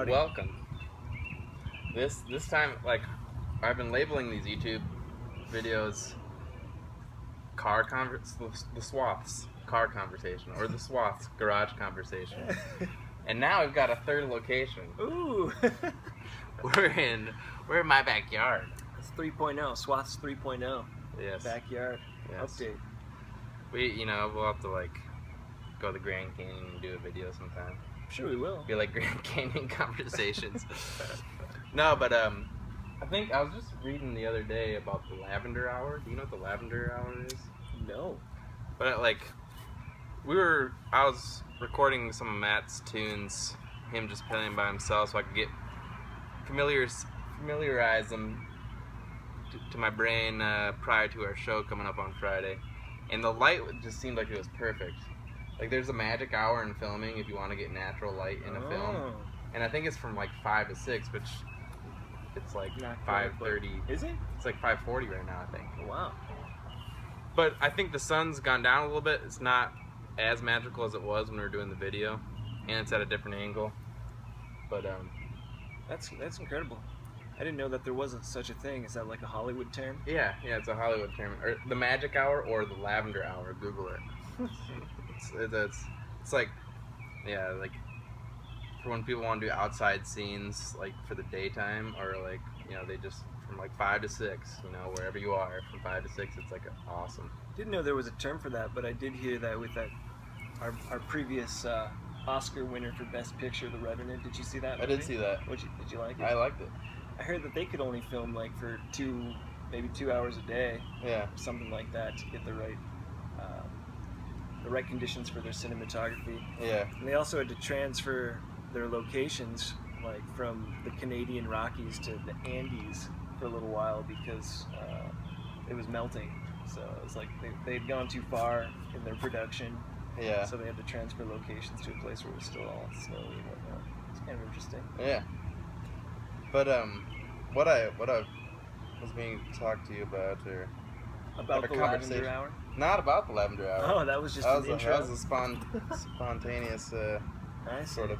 everybody. Welcome. This time, like, I've been labeling these YouTube videos the Swaths car conversation, or the Swaths garage conversation. And now we've got a third location. Ooh. We're in my backyard. It's 3.0, Swaths 3.0. Yes. Backyard update. We'll have to like go to the Grand Canyon and do a video sometime. Sure we will. Be like Grand Canyon conversations. No, but I think I was just reading the other day about the lavender hour. Do you know what the lavender hour is? No. But like, I was recording some of Matt's tunes, him just playing by himself, so I could get familiarize them to my brain prior to our show coming up on Friday. And the light just seemed like it was perfect. Like, there's a magic hour in filming if you want to get natural light in a film. And I think it's from like 5 to 6, which it's like 5:30. Is it? It's like 5:40 right now, I think. Wow. But I think the sun's gone down a little bit. It's not as magical as it was when we were doing the video, and it's at a different angle. But that's incredible. I didn't know that there wasn't such a thing. Is that like a Hollywood term? Yeah, it's a Hollywood term. Or the magic hour or the lavender hour. Google it. It's like, yeah, like for when people want to do outside scenes, like for the daytime, or like, they just from like 5 to 6, wherever you are, from 5 to 6, it's like awesome. Didn't know there was a term for that, but I did hear that with our previous Oscar winner for Best Picture, The Revenant. Did you see that movie? I did see that. Did you like it? I liked it. I heard that they could only film like for maybe 2 hours a day. Yeah. Something like that to get the right conditions for their cinematography. Yeah. And they also had to transfer their locations, like from the Canadian Rockies to the Andes for a little while because it was melting. So it was like they'd gone too far in their production. Yeah. So they had to transfer locations to a place where it was still all snowy and whatnot. It's kind of interesting. Yeah. But what I was being to talk to you about, or about the lavender hour? Not about the lavender hour. Oh, that was just an intro. That was a spontaneous sort of.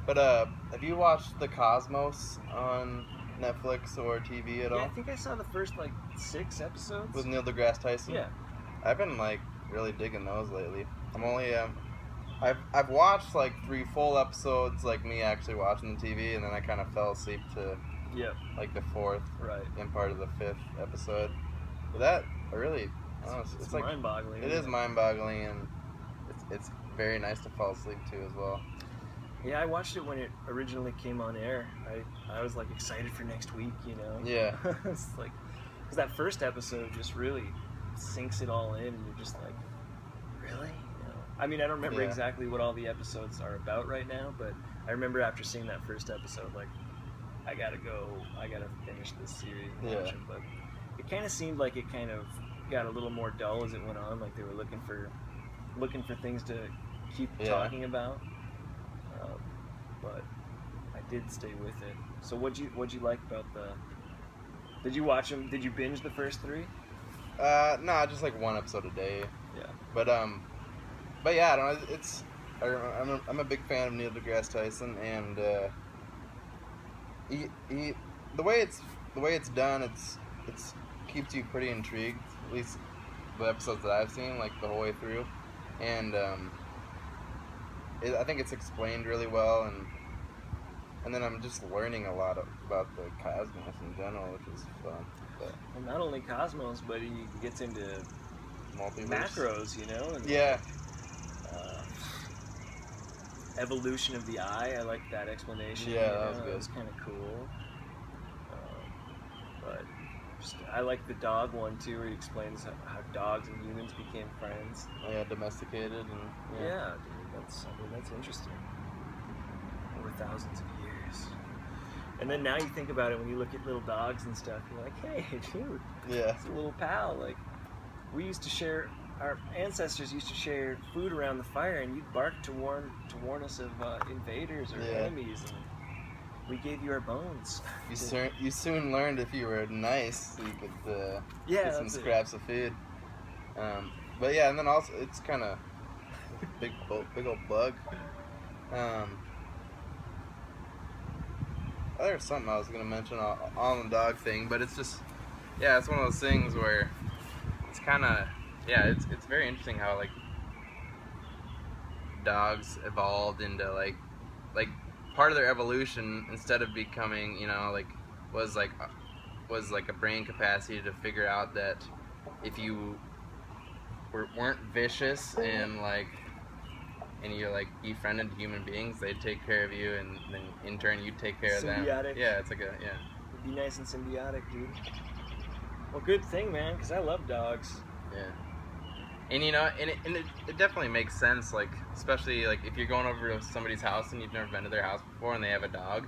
But have you watched The Cosmos on Netflix or TV at all? Yeah, I think I saw the first like 6 episodes. With Neil deGrasse Tyson? Yeah. I've been like really digging those lately. I'm only I've watched like 3 full episodes, like me actually watching the TV, and then I kind of fell asleep to like the 4th and part of the 5th episode. But that really, it's like mind-boggling. It is mind-boggling, and it's very nice to fall asleep to as well. Yeah, I watched it when it originally came on air. I was like excited for next week, Yeah. It's like, because that first episode just really sinks it all in, and you're just like, really? I mean, I don't remember exactly what all the episodes are about right now, but I remember after seeing that first episode, like, I gotta finish this series and watch it. But it kind of seemed like it kind of got a little more dull as it went on. Like they were looking for things to keep talking about. But I did stay with it. So what'd you like about did you watch them? Did you binge the first 3? No, just like 1 episode a day. Yeah. But yeah, I don't know. I'm a big fan of Neil deGrasse Tyson, and he the way it's done, it's keeps you pretty intrigued. At least the episodes that I've seen, like the whole way through, and I think it's explained really well, and then I'm just learning a lot about the cosmos in general, which is fun. But, well, not only cosmos, but he gets into macros, and evolution of the eye. I like that explanation. Yeah, that was good. That was kind of cool. But I like the dog one too, where he explains how dogs and humans became friends. Yeah, domesticated and yeah, dude, that's interesting. Over thousands of years. And then now you think about it, when you look at little dogs and stuff, you're like, hey, dude, it's a little pal. Like, our ancestors used to share food around the fire, and you'd bark to warn us of invaders or enemies. And we gave you our bones. You soon learned if you were nice, so you could get some scraps of food. But yeah, and then also it's kind of big old bug. there's something I was gonna mention on the dog thing, but it's just, yeah, it's one of those things where it's kind of, yeah, it's very interesting how like dogs evolved into like part of their evolution, instead of becoming, you know, like was like a brain capacity to figure out that if you weren't vicious and you like befriended human beings, they'd take care of you, and then in turn you'd take care of them. Symbiotic. Yeah, it's like a It'd be nice and symbiotic, dude. Well, good thing, man, because I love dogs. Yeah. And you know, and it definitely makes sense, like, especially like if you're going over to somebody's house and you've never been to their house before and they have a dog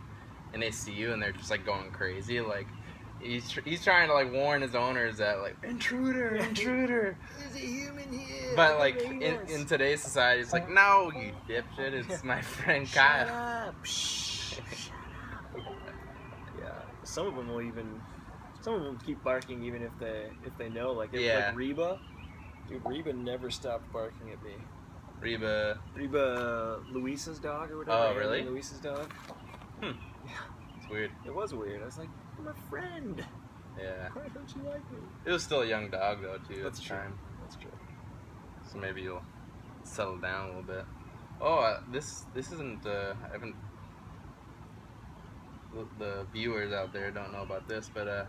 and they see you and they're just like going crazy, like he's trying to like warn his owners that like intruder, There's a human here. but like in today's society it's like, no, you dipshit, it's my friend Kyle. Shut up. Shut up. Yeah. Some of them will keep barking even if they know, like Reba. Dude, Reba never stopped barking at me. Reba, Luisa's dog or whatever. Oh, really? Luisa's dog. Yeah. It's weird. It was weird. I was like, I'm a friend. Yeah. Why don't you like me? It was still a young dog though too. That's at the true. time. That's true. So maybe you'll settle down a little bit. Oh, this isn't. I haven't. The viewers out there don't know about this, but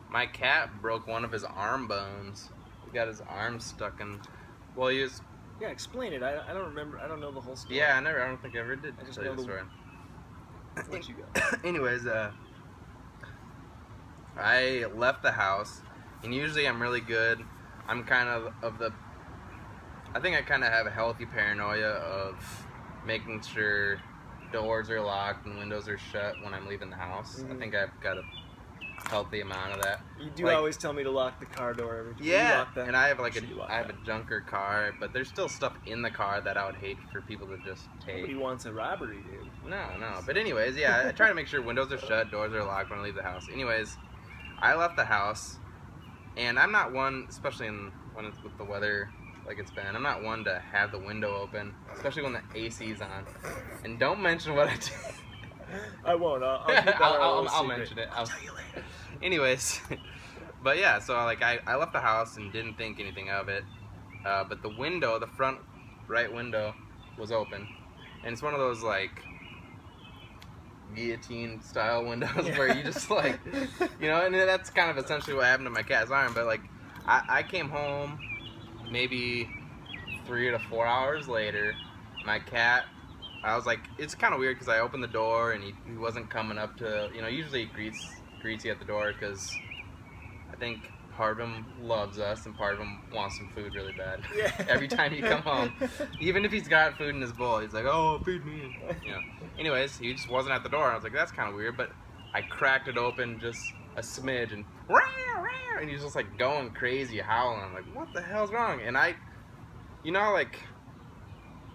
my cat broke one of his arm bones. He got his arm stuck in. Well, he was. Yeah, explain it. I don't remember. I don't know the whole story. Yeah, I don't think I ever did I just tell you know the story. What you got? Anyways, I left the house, and usually I'm really good. I'm kind of the. I think I kind of have a healthy paranoia of making sure doors are locked and windows are shut when I'm leaving the house. Mm-hmm. I think I've got a healthy amount of that. You do always tell me to lock the car door every time. Yeah, you lock that? and I have a junker car, but there's still stuff in the car that I would hate for people to just take. Nobody wants a robbery, dude. No. But anyways, yeah, I try to make sure windows are shut, doors are locked when I leave the house. Anyways, I left the house, and I'm not one, especially when it's with the weather like it's been, I'm not one to have the window open, especially when the AC's on. And don't mention what I did. I won't. I'll mention it. I'll tell you later. Anyways, but yeah, so like I left the house and didn't think anything of it, but the window, the front right window, was open, and it's one of those like guillotine style windows where you just like, you know, and that's kind of essentially what happened to my cat's arm. But like I came home maybe 3 to 4 hours later, my cat, I was like, it's kind of weird because I opened the door and he wasn't coming up to, you know, usually he greets you at the door because I think part of him loves us and part of him wants some food really bad. Yeah. Every time you come home, even if he's got food in his bowl, he's like, oh, feed me. You know. Anyways, he just wasn't at the door. I was like, that's kind of weird, but I cracked it open just a smidge and he's just like going crazy, howling. I'm like, what the hell's wrong? And you know, like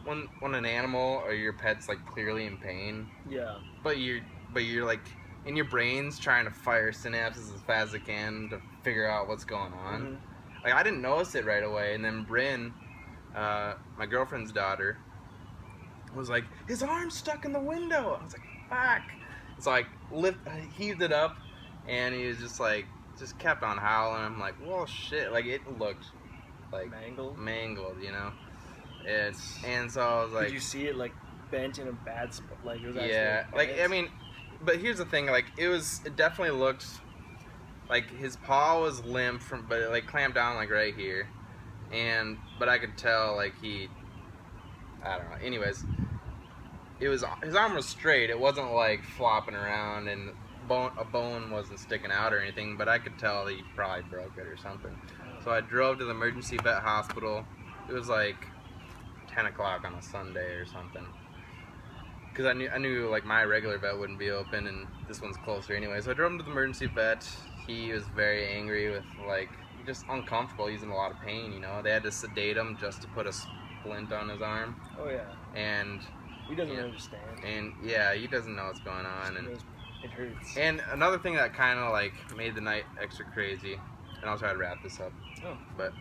when an animal or your pet's like clearly in pain, yeah, but you're like in your brain's trying to fire synapses as fast as it can to figure out what's going on. Mm-hmm. Like I didn't notice it right away, and then Bryn, my girlfriend's daughter, was like, his arm's stuck in the window. I was like, fuck. So I heaved it up, and he was just kept on howling. I'm like, well, shit. Like it looked like mangled, you know. And so I was like, did you see it like bent in a bad spot? Like it was yeah, like I mean, but here's the thing, like it definitely looked like his paw was limp but it like clamped down like right here, but I could tell like I don't know. Anyways, his arm was straight. It wasn't like flopping around and a bone wasn't sticking out or anything, but I could tell that he probably broke it or something. So I drove to the emergency vet hospital. It was like 10 o'clock on a Sunday or something, because I knew like my regular vet wouldn't be open and this one's closer anyway. So I drove him to the emergency vet. He was very angry with like just uncomfortable. He's in a lot of pain, you know. They had to sedate him just to put a splint on his arm. Oh yeah. And he doesn't understand. And yeah, he doesn't know what's going on. And it hurts. And another thing that kind of like made the night extra crazy, and I'll try to wrap this up. Oh. But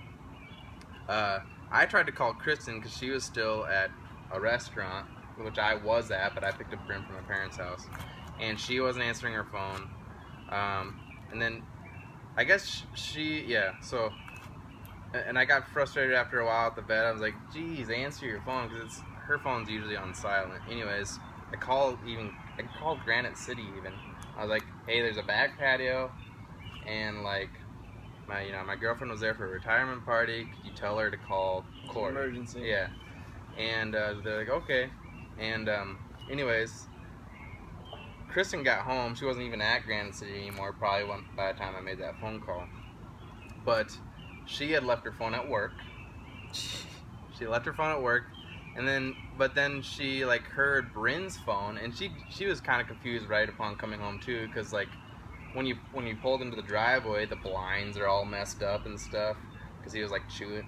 I tried to call Kristen because she was still at a restaurant, which I was at, but I picked up Bryn from my parents' house. and she wasn't answering her phone. And then I guess so, and I got frustrated after a while at the vet. I was like, geez, answer your phone, because her phone's usually on silent. Anyways, I called Granite City even. I was like, hey, there's a back patio, and like my girlfriend was there for a retirement party. Could you tell her to call Corey? Emergency. Yeah. And they're like, okay. And anyways, Kristen got home. She wasn't even at Granite City anymore, probably by the time I made that phone call. But she had left her phone at work. She left her phone at work, but then she like heard Bryn's phone, and she was kind of confused right upon coming home too, because like when you pulled into the driveway, the blinds are all messed up and stuff, because he was like chewing.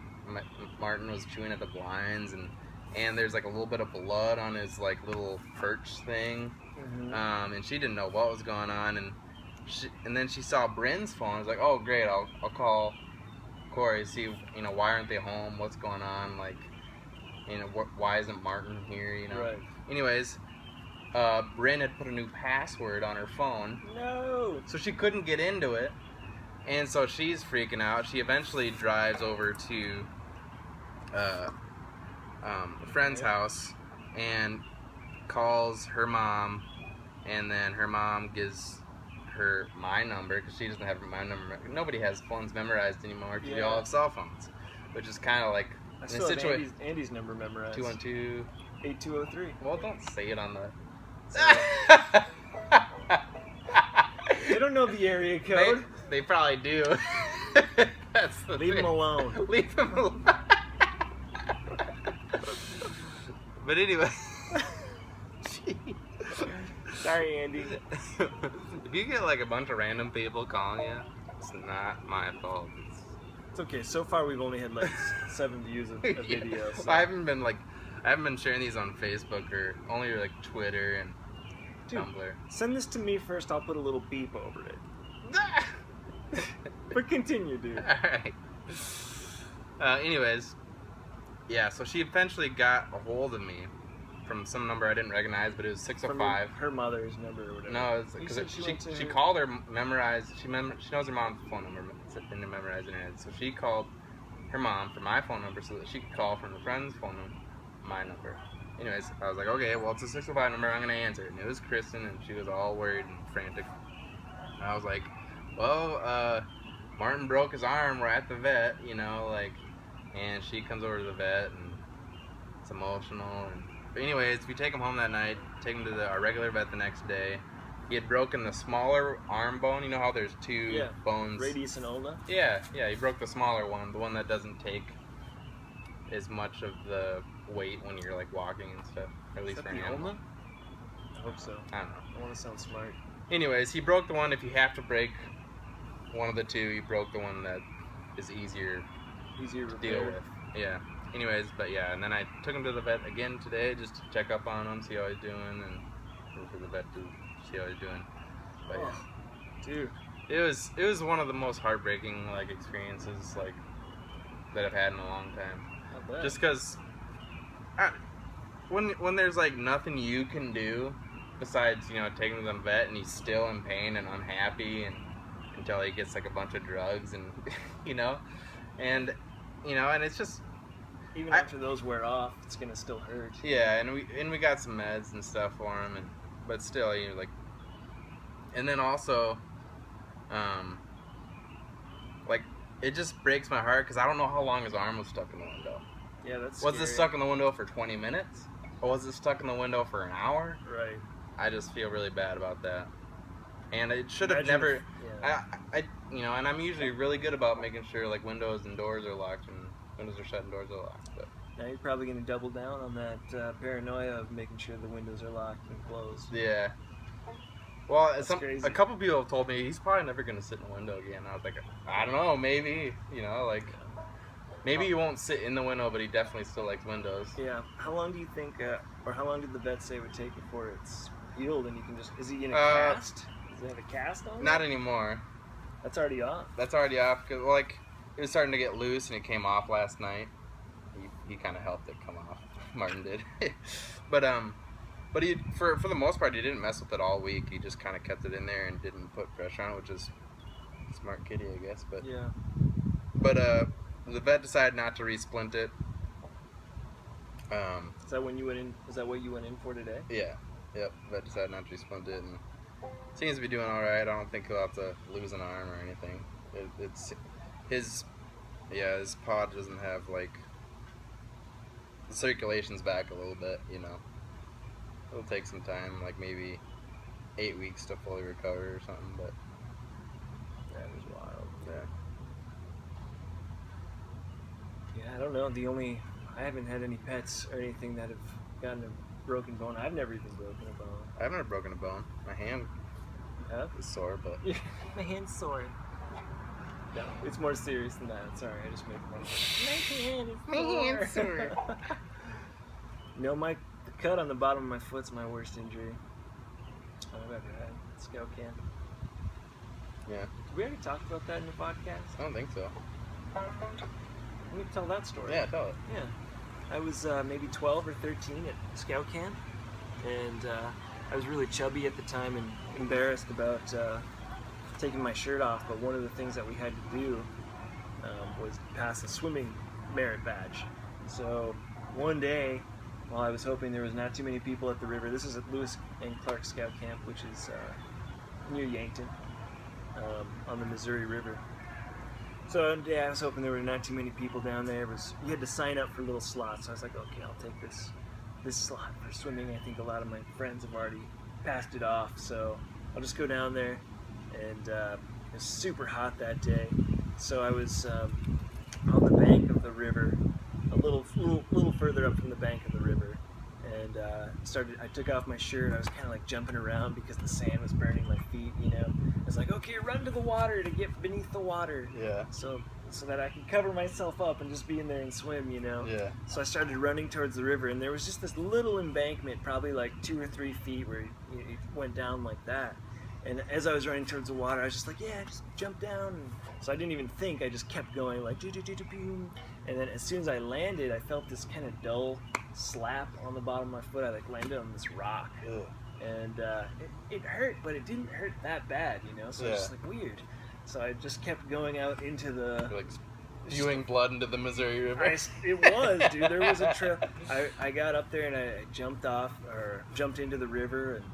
Martin was chewing at the blinds, and there's like a little bit of blood on his like little perch thing. Mm-hmm. And she didn't know what was going on, and then she saw Bryn's phone. I was like, oh great, I'll call Corey, see why aren't they home, what's going on, like why isn't Martin here, Right. Anyways, Bryn had put a new password on her phone. No. So she couldn't get into it, and so she's freaking out. She eventually drives over to a friend's house and calls her mom, and then her mom gives her my number, because she doesn't have my number. Nobody has phones memorized anymore, because we all have cell phones, which is kind of like I still have Andy's number memorized. 212-8203. Well, don't say it on the they don't know the area code. They probably do. That's the Leave them alone. Leave them alone. But anyway. Sorry, Andy. If you get like a bunch of random people calling you, it's not my fault. It's okay. So far, we've only had like 7 views of videos. So. I haven't been sharing these on Facebook, or only like Twitter and Tumblr. Send this to me first. I'll put a little beep over it. But continue, dude. Alright. Anyways, yeah, so she eventually got a hold of me from some number I didn't recognize, but it was 605. From her mother's number or whatever. No, it's because she called her memorized. She knows her mom's phone number and memorized in her head. So she called her mom for my phone number so that she could call from the friend's phone number, my number. Anyways, I was like, okay, well, it's a 605 number. I'm gonna answer it. And it was Kristen, and she was all worried and frantic. And I was like, well, Martin broke his arm. We're at the vet, and she comes over to the vet, and it's emotional. But anyways, we take him home that night, take him to our regular vet the next day. He had broken the smaller arm bone. You know how there's 2 bones? Radius and ulna? Yeah, he broke the smaller one, the one that doesn't take as much of the weight when you're like walking and stuff. Or at least for an animal. Ulna? I hope so. I don't know. I want to sound smart. Anyways, he broke the one. If you have to break one of the 2, he broke the one that is easier to deal with. Yeah. Anyways, but yeah, and then I took him to the vet again today just to check up on him, see how he's doing, and for the vet to see how he's doing. But yeah, dude, it was one of the most heartbreaking like experiences like that I've had in a long time. Just because when there's like nothing you can do besides taking him to the vet, and he's still in pain and unhappy, and until he gets like a bunch of drugs, and and it's just. Even after those wear off, it's gonna still hurt. Yeah, and we got some meds and stuff for him, but still, and then also, it just breaks my heart because I don't know how long his arm was stuck in the window. Yeah, that's. Was it stuck in the window for 20 minutes, or was it stuck in the window for an hour? Right. I just feel really bad about that, and it should have never. And I'm usually really good about making sure like windows and doors are locked and. Windows are shut and doors are locked. But now you're probably going to double down on that paranoia of making sure the windows are locked and closed. Yeah. Well, crazy. A couple people have told me he's probably never going to sit in a window again. I was like, I don't know, maybe. Maybe he won't sit in the window, but he definitely still likes windows. Yeah. How long do you think, or how long did the vet say it would take before it's healed and you can just, is he in a cast? Does it have a cast on? Not anymore. That's already off. That's already off, because, it was starting to get loose, and it came off last night. He kind of helped it come off. Martin did. But, But he, for the most part, he didn't mess with it all week. He just kind of kept it in there and didn't put pressure on it, which is a smart kitty, I guess. But yeah. But the vet decided not to resplint it. Is that when you went in? Is that what you went in for today? Yeah. Yep. The vet decided not to resplint it, and seems to be doing all right. I don't think he'll have to lose an arm or anything. It's his pod doesn't have like the circulation's back a little bit. You know, it'll take some time, like maybe 8 weeks to fully recover or something. But that was wild. Yeah. Yeah, I don't know. I haven't had any pets or anything that have gotten a broken bone. I've never even broken a bone. I've never broken a bone. My hand is sore, but my hand's sore. No, it's more serious than that. Sorry, I just made fun. My hand's sore. No, the cut on the bottom of my foot's my worst injury I've ever had. Scout camp. Yeah. Did we already talk about that in the podcast? I don't think so. Let me tell that story. Yeah, tell it. Yeah. I was maybe 12 or 13 at scout camp, and I was really chubby at the time and embarrassed about taking my shirt off, but one of the things that we had to do was pass a swimming merit badge. So one day, while I was hoping there was not too many people at the river, this is at Lewis and Clark Scout Camp, which is near Yankton, on the Missouri River. So yeah, I was hoping there were not too many people down there. You had to sign up for little slots. So I was like, okay, I'll take this slot for swimming. I think a lot of my friends have already passed it off, so I'll just go down there. And it was super hot that day, so I was on the bank of the river, a little further up from the bank of the river, and I took off my shirt. I was kind of like jumping around because the sand was burning my feet, you know. I was like, okay, run to the water to get beneath the water. Yeah. So that I could cover myself up and just be in there and swim, you know. Yeah. So I started running towards the river, and there was just this little embankment, probably like 2 or 3 feet, where it went down like that. And as I was running towards the water, I was just like, yeah, just jump down. And so I didn't even think. I just kept going, like, and then as soon as I landed, I felt this kind of dull slap on the bottom of my foot. I like landed on this rock. Ugh. And it hurt, but it didn't hurt that bad, you know? So it was just like weird. So I just kept going out into the... You're like spewing blood into the Missouri River. It was, dude. There was a trail. I got up there and I jumped into the river, and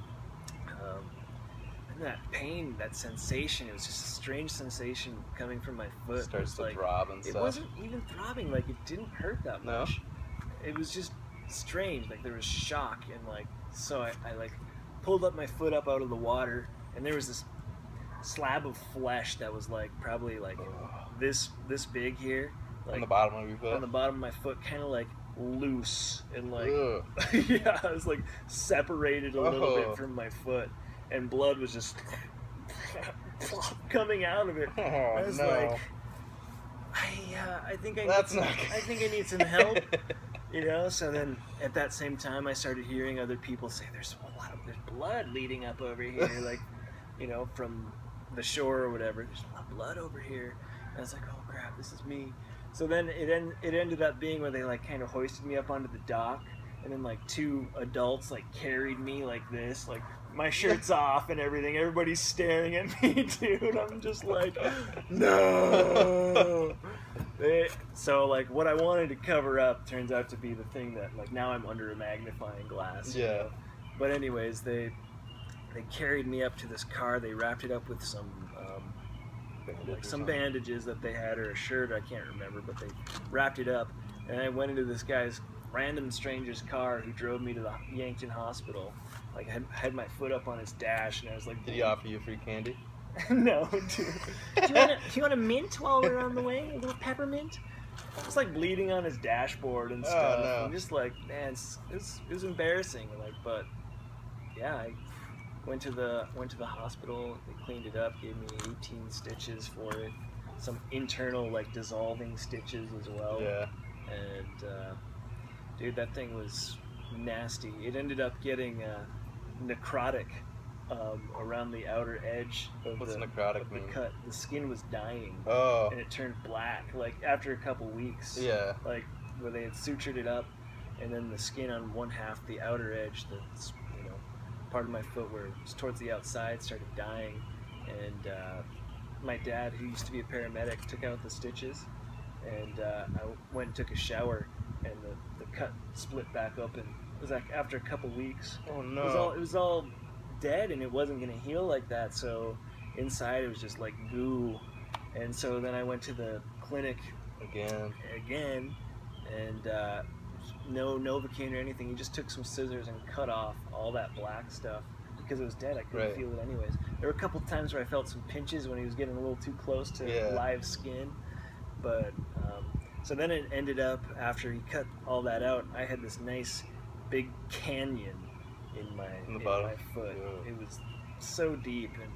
that pain, that sensation, it was just a strange sensation coming from my foot. It starts to like, throb and stuff. It wasn't even throbbing, like it didn't hurt that much. No? It was just strange, like there was shock, and like, so I like pulled up my foot up out of the water, and there was this slab of flesh that was like probably like this big here. Like, on the bottom of your foot? On the bottom of my foot, kind of like loose, and like, yeah, I was like separated a little bit from my foot. And blood was just coming out of it. Oh, I was like, I think I need some help, you know. So then, at that same time, I started hearing other people say, "There's blood leading up over here," like, you know, from the shore or whatever. There's a lot of blood over here. And I was like, "Oh crap, this is me." So then it ended up being where they like kind of hoisted me up onto the dock, and then like 2 adults like carried me like this, like. My shirt's off and everything. Everybody's staring at me, dude. I'm just like, no. So, like, what I wanted to cover up turns out to be the thing that, like, now I'm under a magnifying glass. Yeah. You know? But anyways, they carried me up to this car. They wrapped it up with some bandages that they had, or a shirt. I can't remember, but they wrapped it up. And I went into this guy's random stranger's car who drove me to the Yankton hospital. Like, I had my foot up on his dash, and I was like... Did he offer you free candy? No, dude. Do you want a mint while we're on the way? A little peppermint? I was like bleeding on his dashboard and stuff. Oh, no. I'm just like, man, it was embarrassing. Like, but yeah, I went to the hospital. They cleaned it up, gave me 18 stitches for it, some internal like dissolving stitches as well. Yeah. And dude, that thing was nasty. It ended up getting necrotic around the outer edge of What's the necrotic mean? cut. The skin was dying. Oh. And it turned black, like after a couple weeks. Yeah. Like where they had sutured it up, and then the skin on one half, the outer edge, the part of my foot where it was towards the outside started dying, and my dad, who used to be a paramedic, took out the stitches, and I went and took a shower, and the cut split back open. It was like after a couple weeks. Oh no! It was all dead, and it wasn't gonna heal like that. So inside it was just like goo, and so then I went to the clinic again, and no Novocaine or anything. He just took some scissors and cut off all that black stuff because it was dead. I couldn't feel it anyways. There were a couple times where I felt some pinches when he was getting a little too close to live skin, but so then it ended up, after he cut all that out, I had this nice big canyon in my foot. Yeah. It was so deep and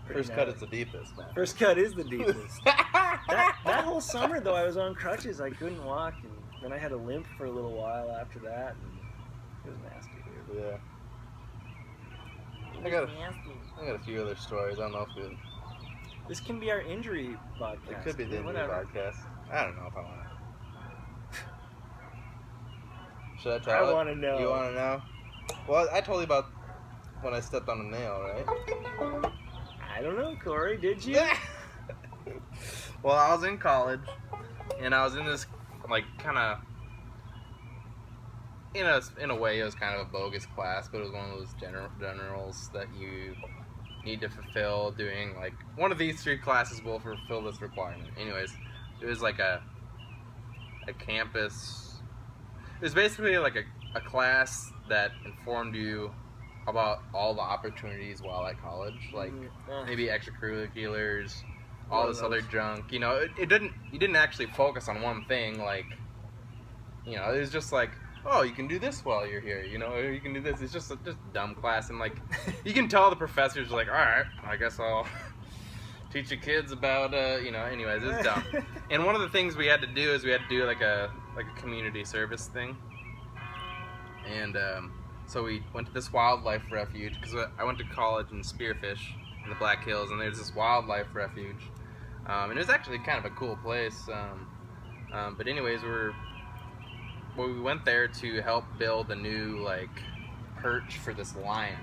first cut is the deepest, man. First cut is the deepest. that whole summer though, I was on crutches. I couldn't walk, and then I had a limp for a little while after that, and it was nasty, dude. Yeah. I got a few other stories. I don't know if this can be our injury podcast. It could be the injury podcast. I don't know if I want to. Should I tell it? I want to know. You want to know? Well, I told you about when I stepped on a nail, right? I don't know, Corey. Did you? Well, I was in college, and I was in this, like, kind of, in a way, it was kind of a bogus class, but it was one of those generals that you need to fulfill doing, like, one of these 3 classes will fulfill this requirement. Anyways, it was like a campus, it was basically like a class that informed you about all the opportunities while at college, like maybe extracurriculars, all this other junk. You know, you didn't actually focus on one thing. Like, you know, it was just like, oh, you can do this while you're here. You know, or you can do this. It's just dumb class, and like, you can tell the professors are like, all right, I guess I'll teach you kids about, you know. Anyways, it's dumb. And one of the things we had to do is we had to do like a community service thing, and so we went to this wildlife refuge, because I went to college in Spearfish in the Black Hills, and there's this wildlife refuge, and it was actually kind of a cool place. But anyways, we went there to help build a new, like, perch for this lion,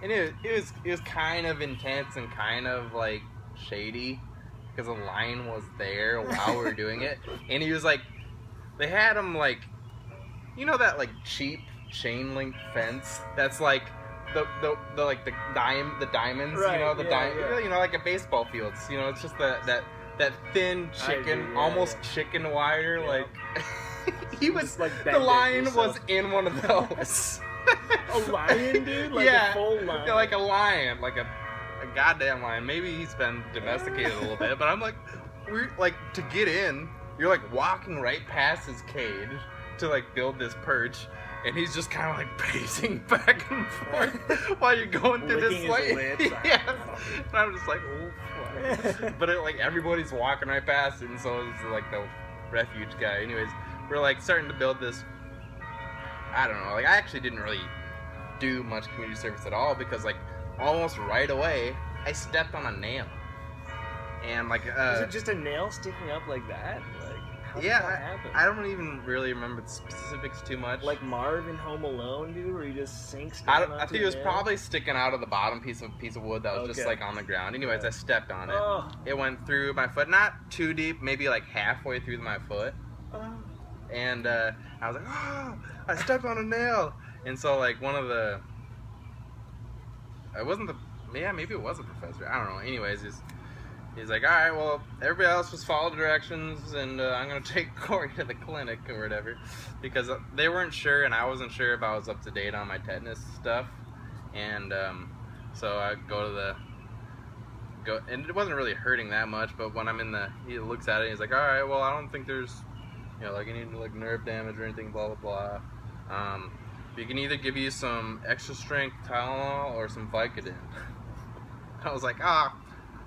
and it was kind of intense and kind of like shady, because a lion was there while we were doing it, and he was like, they had him like, you know, that like cheap chain link fence that's like the diamonds, right, you know, yeah. You know, like a baseball field, you know, it's just that thin chicken, almost chicken wire, yeah. Like he was like, the lion was in one of those. A lion, dude? Like a full lion? Yeah, like a lion, like a goddamn lion. Maybe he's been domesticated a little bit, but I'm like, we're like, to get in, you're like walking right past his cage to like build this perch, and he's just kind of like pacing back and forth while you're going through this like, yeah. And I'm just like, oh fuck. But like everybody's walking right past it, and so it's like the refuge guy. Anyways, we're like starting to build this. I don't know, like I actually didn't really do much community service at all, because like almost right away I stepped on a nail, and like is it just a nail sticking up like that? Like, how did that happen? I don't even really remember the specifics too much. Like Marv in Home Alone, dude, where he just sinks down. I think it was probably sticking out of the bottom piece of wood that was just like on the ground. Anyways, I stepped on it. Oh. It went through my foot, not too deep, maybe like halfway through my foot. And I was like, oh, I stepped on a nail. And so like one of the, maybe it was a professor, I don't know. Anyways, he's like, all right, well, everybody else just follow the directions, and I'm going to take Corey to the clinic or whatever, because they weren't sure, and I wasn't sure if I was up to date on my tetanus stuff. And so I and it wasn't really hurting that much, but when I'm he looks at it, and he's like, all right, well, I don't think there's, you know, like any like nerve damage or anything, blah, blah, blah. You can either give you some extra strength Tylenol or some Vicodin. I was like, I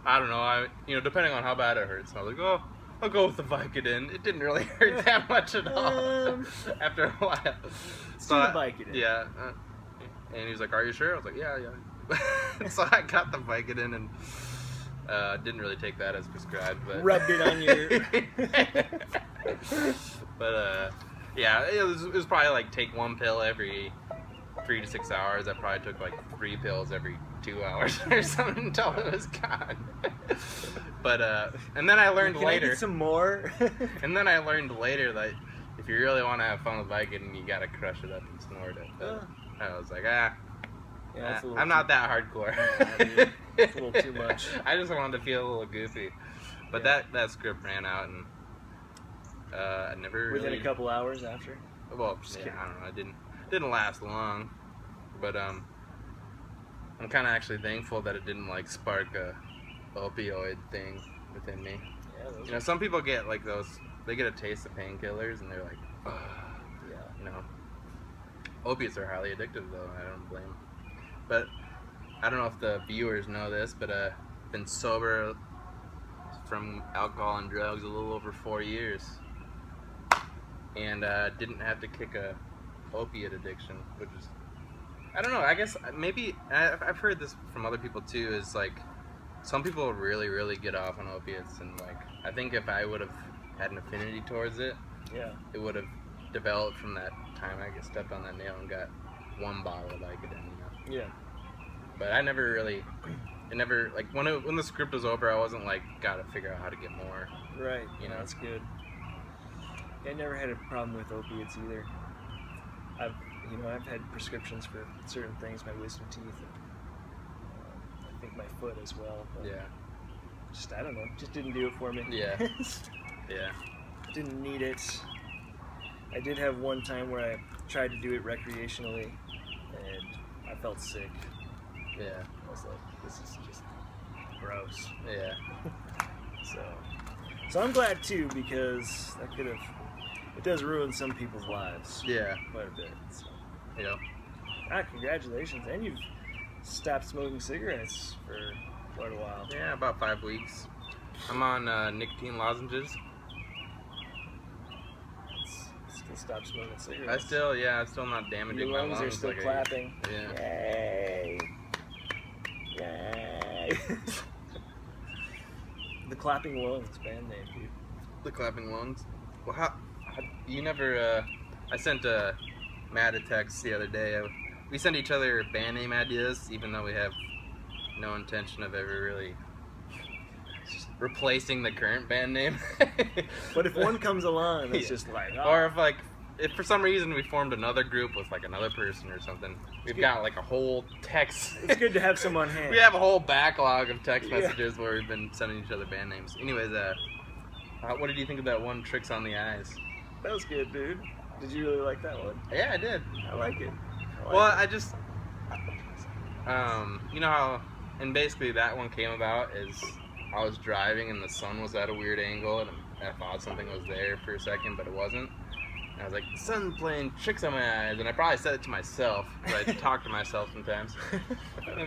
don't know, depending on how bad it hurts. And I was like, oh, I'll go with the Vicodin. It didn't really hurt that much at all after a while. So the Vicodin. Yeah. And he was like, are you sure? I was like, yeah. So I got the Vicodin, and didn't really take that as prescribed, but rubbed it on your. But yeah, it was probably like take one pill every 3 to 6 hours. I probably took like 3 pills every 2 hours or something until it was gone. But and then I learned Can later. I get some more? And then I learned later that if you really want to have fun with Vicodin, you gotta crush it up and snort it. But I was like, Yeah, that's a little I'm not that hardcore. Dude, it's a little too much. I just wanted to feel a little goofy. But that script ran out, and I never Within really... a couple hours after? Well, yeah, I don't know. It didn't last long. But I'm kind of actually thankful that it didn't like spark a opioid thing within me. Yeah, you know, some people get like those. They get a taste of painkillers, and they're like, ugh. Yeah. You know, opiates are highly addictive, though. I don't blame them. But I don't know if the viewers know this, but I've been sober from alcohol and drugs a little over 4 years, and didn't have to kick a opiate addiction, which is, I don't know, I guess maybe I've heard this from other people too, is like some people really get off on opiates, and like I think if I would have had an affinity towards it, yeah, it would have developed from that time I stepped on that nail and got 1 bottle of Vicodin, you know. Yeah. But I never really, it never, like when the script was over, I wasn't like gotta figure out how to get more. Right. You know, that's good. I never had a problem with opiates either. I've had prescriptions for certain things, my wisdom teeth, and I think my foot as well. But Yeah. Just, I don't know, just didn't do it for me. Yeah. Yeah. Didn't need it. I did have one time where I tried to do it recreationally, and I felt sick. Yeah. I was like, this is just gross. Yeah. So I'm glad too, because that it does ruin some people's lives. Yeah. Quite a bit. So. Yeah. Congratulations. And you've stopped smoking cigarettes for quite a while. Yeah, about 5 weeks. I'm on nicotine lozenges. Still stop smoking cigarettes. I'm still not damaging Your my lungs lungs. are still like clapping. Yeah. Yay. Yay. The Clapping Lungs, band name, dude. The clapping lungs. Well, how you never? I sent Matt a text the other day. We send each other band name ideas, even though we have no intention of ever really replacing the current band name. But if one comes along, it's Yeah. just like, Or if for some reason we formed another group with like another person or something, we've got like a whole text. it's good to have some on hand. We have a whole backlog of text Yeah. messages where we've been sending each other band names. Anyways, what did you think of that one, Tricks on the Eyes? That was good, dude. Did you really like that one? Yeah, I did. I like it. I just, you know how, and basically that one came about is I was driving and the sun was at a weird angle, and I thought something was there for a second, but it wasn't. And I was like, the sun's playing tricks on my eyes, and I probably said it to myself, because I talk to myself sometimes.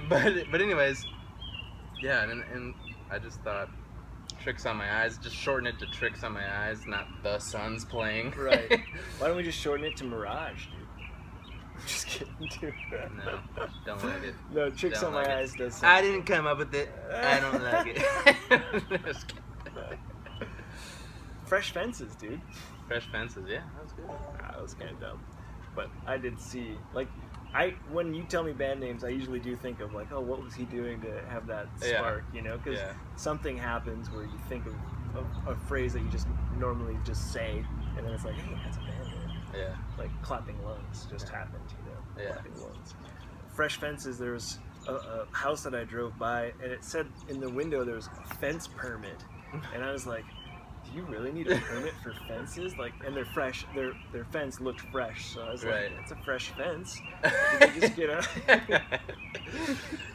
But anyways, yeah, and I just thought, tricks on my eyes, just shorten it to tricks on my eyes, not the sun's playing. Right. Why don't we just shorten it to Mirage, dude? I'm just kidding, dude. No, don't like it. No, tricks Don't on like my it. eyes does. I didn't come up with it. I don't like it. Just kidding. Fresh Fences, dude. Fresh Fences, yeah, that was good. That was kind of dumb, but I did see, like, when you tell me band names, I usually do think of like, oh, what was he doing to have that spark, you know? Because something happens where you think of a phrase that you just normally just say, and then it's like, hey, that's a band name. Yeah. Like Clapping Lungs just happened, you know? Yeah. Clapping Lungs. Fresh Fences, there was a house that I drove by, and it said in the window there was a fence permit, and I was like, do you really need a permit for fences? Like, and they're fresh. Their fence looked fresh, so I was like, it's a fresh fence. Did they just get a...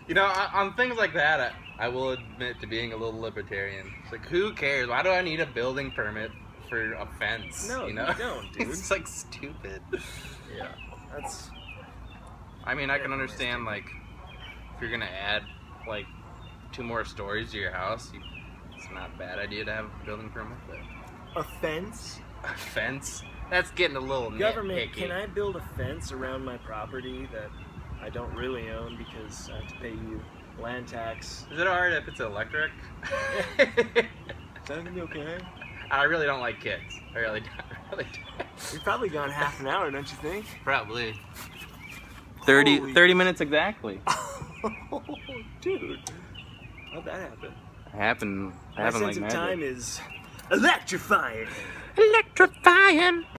You know, on things like that, I will admit to being a little libertarian. It's like, who cares? Why do I need a building permit for a fence? No, you know? you don't, dude. It's like stupid. Yeah, that's. I mean, I can understand like if you're gonna add like 2 more stories to your house, it's not a bad idea to have a building permit. But A fence? a fence? That's getting a little Government, nitpicky. can I build a fence around my property that I don't really own because I have to pay you land tax? Is it alright if it's electric? Is that gonna be okay? I really don't like kids. I really don't. We've probably gone half an hour, don't you think? Probably. 30 minutes exactly. Oh, dude. How'd that happen? Happened My like sense of magic. time is electrifying. Electrifying.